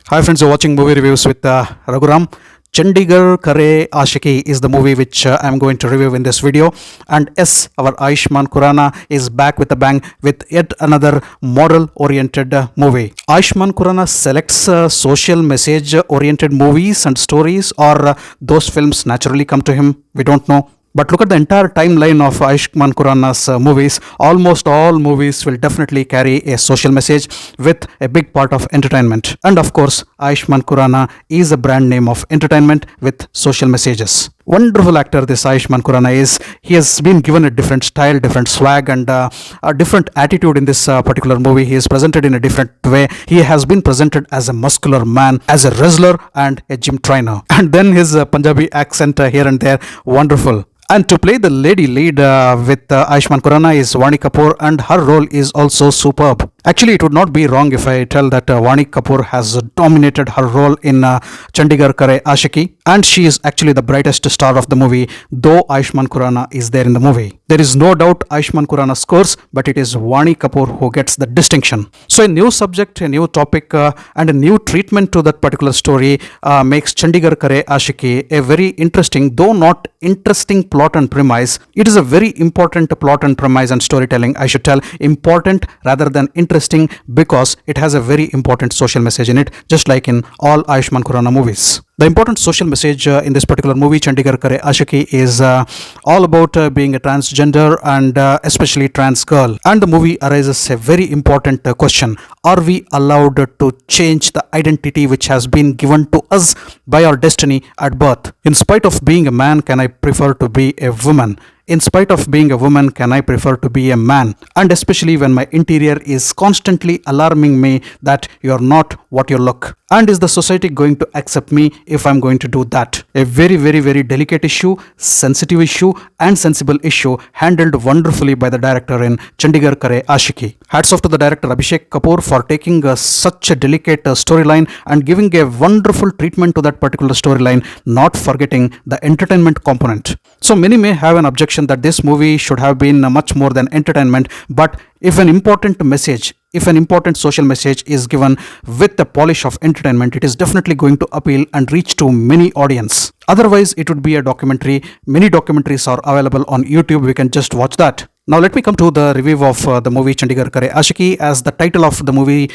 Hi friends, you're watching movie reviews with Raghuram. Chandigarh Kare Ashiki is the movie which I'm going to review in this video. And yes, our Ayushmann Khurrana is back with a bang with yet another moral-oriented movie. Ayushmann Khurrana selects social message-oriented movies and stories, or those films naturally come to him. We don't know. But look at the entire timeline of Ayushmann Khurrana's movies. Almost all movies will definitely carry a social message with a big part of entertainment. And of course, Ayushmann Khurrana is a brand name of entertainment with social messages. Wonderful actor this Ayushmann Khurrana is. He has been given a different style, different swag, and a different attitude in this particular movie. He is presented in a different way. He has been presented as a muscular man, as a wrestler and a gym trainer. And then his Punjabi accent here and there, wonderful. And to play the lady lead with Ayushmann Khurrana is Vaani Kapoor, and her role is also superb. Actually, it would not be wrong if I tell that Vaani Kapoor has dominated her role in Chandigarh Kare Ashiki, and she is actually the brightest star of the movie, though Ayushmann Khurrana is there in the movie. There is no doubt Ayushmann Khurrana scores, but it is Vaani Kapoor who gets the distinction. So a new subject, a new topic, and a new treatment to that particular story makes Chandigarh Kare Ashiki a very interesting, though not interesting plot and premise. It is a very important plot and premise and storytelling, I should tell. Important rather than interesting, because it has a very important social message in it, just like in all Ayushmann Khurrana movies. The important social message in this particular movie, Chandigarh Kare Ashiki, is all about being a transgender and especially trans girl. And the movie arises a very important question. Are we allowed to change the identity which has been given to us by our destiny at birth? In spite of being a man, can I prefer to be a woman? In spite of being a woman, can I prefer to be a man? And especially when my interior is constantly alarming me that you're not what you look. And is the society going to accept me if I'm going to do that? A very, very, very delicate issue, sensitive issue, and sensible issue handled wonderfully by the director in Chandigarh Kare Ashiki. Hats off to the director Abhishek Kapoor for taking such a delicate storyline and giving a wonderful treatment to that particular storyline, not forgetting the entertainment component. So many may have an objection that this movie should have been much more than entertainment, but if an important message, if an important social message is given with the polish of entertainment, it is definitely going to appeal and reach to many audience. Otherwise, it would be a documentary. Many documentaries are available on YouTube. We can just watch that. Now let me come to the review of the movie Chandigarh Kare Ashiki. As the title of the movie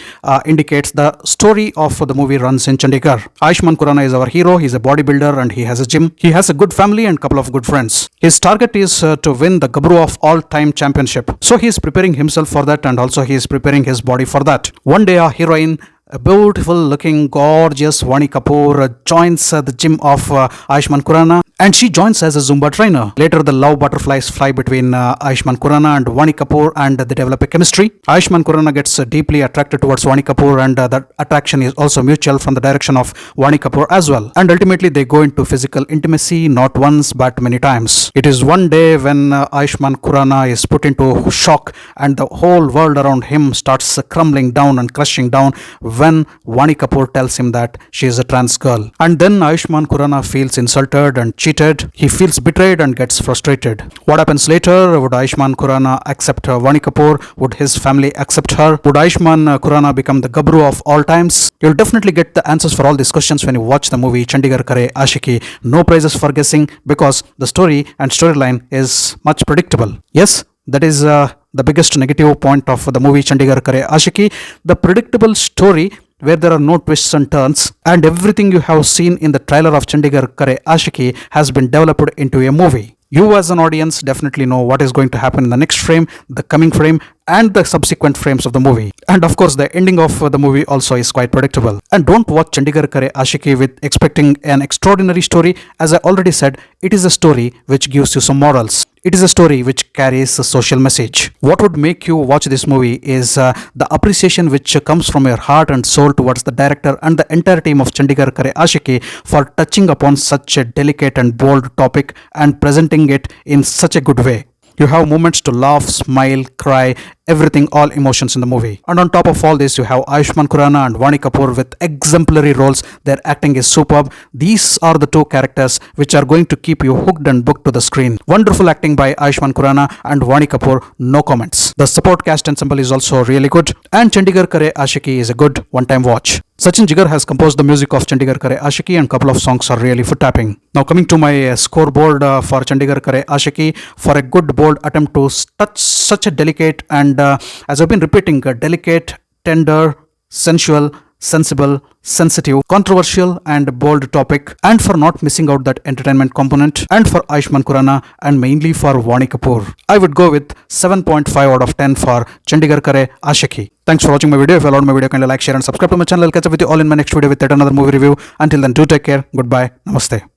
indicates, the story of the movie runs in Chandigarh. Ayushmann Khurrana is our hero. He's a bodybuilder and he has a gym. He has a good family and couple of good friends. His target is to win the Gabru of all-time championship. So he is preparing himself for that, and also he is preparing his body for that. One day, our heroine, a beautiful looking, gorgeous Vaani Kapoor, joins the gym of Ayushmann Khurrana, and she joins as a Zumba trainer. Later, the love butterflies fly between Ayushmann Khurrana and Vaani Kapoor, and they develop a chemistry. Ayushmann Khurrana gets deeply attracted towards Vaani Kapoor, and that attraction is also mutual from the direction of Vaani Kapoor as well. And ultimately, they go into physical intimacy, not once but many times. It is one day when Ayushmann Khurrana is put into shock, and the whole world around him starts crumbling down and crushing down when Vaani Kapoor tells him that she is a trans girl. And then Ayushmann Khurrana feels insulted and cheated. He feels betrayed and gets frustrated. What happens later? Would Ayushmann Khurrana accept Vaani Kapoor? Would his family accept her? Would Ayushmann Khurrana become the Gabru of all times? You'll definitely get the answers for all these questions when you watch the movie Chandigarh Kare Ashiki. No prizes for guessing, because the story and storyline is much predictable. Yes, that is the biggest negative point of the movie Chandigarh Kare Ashiki. The predictable story where there are no twists and turns, and everything you have seen in the trailer of Chandigarh Kare Ashiki has been developed into a movie. You as an audience definitely know what is going to happen in the next frame, the coming frame, and the subsequent frames of the movie. And of course, the ending of the movie also is quite predictable. And don't watch Chandigarh Kare Ashiki with expecting an extraordinary story. As I already said, it is a story which gives you some morals. It is a story which carries a social message. What would make you watch this movie is the appreciation which comes from your heart and soul towards the director and the entire team of Chandigarh Kare Ashiki for touching upon such a delicate and bold topic and presenting it in such a good way. You have moments to laugh, smile, cry, everything, all emotions in the movie. And on top of all this, you have Ayushmann Khurrana and Vani Kapoor with exemplary roles. Their acting is superb. These are the two characters which are going to keep you hooked and booked to the screen. Wonderful acting by Ayushmann Khurrana and Vani Kapoor, no comments. The support cast ensemble is also really good, and Chandigarh Kare Aashiqui is a good one-time watch. Sachin Jigar has composed the music of Chandigarh Kare Aashiqui, and couple of songs are really foot-tapping. Now coming to my scoreboard for Chandigarh Kare Aashiqui, for a good bold attempt to touch such a delicate and as I've been repeating, delicate, tender, sensual, sensible, sensitive, controversial and bold topic, and for not missing out that entertainment component, and for Ayushmann Khurrana and mainly for Vani Kapoor, I would go with 7.5 out of 10 for Chandigarh Kare Aashiqui. Thanks for watching my video. If you allowed my video, kindly like, share and subscribe to my channel. I'll catch up with you all in my next video with yet another movie review. Until then, do take care. Goodbye. Namaste.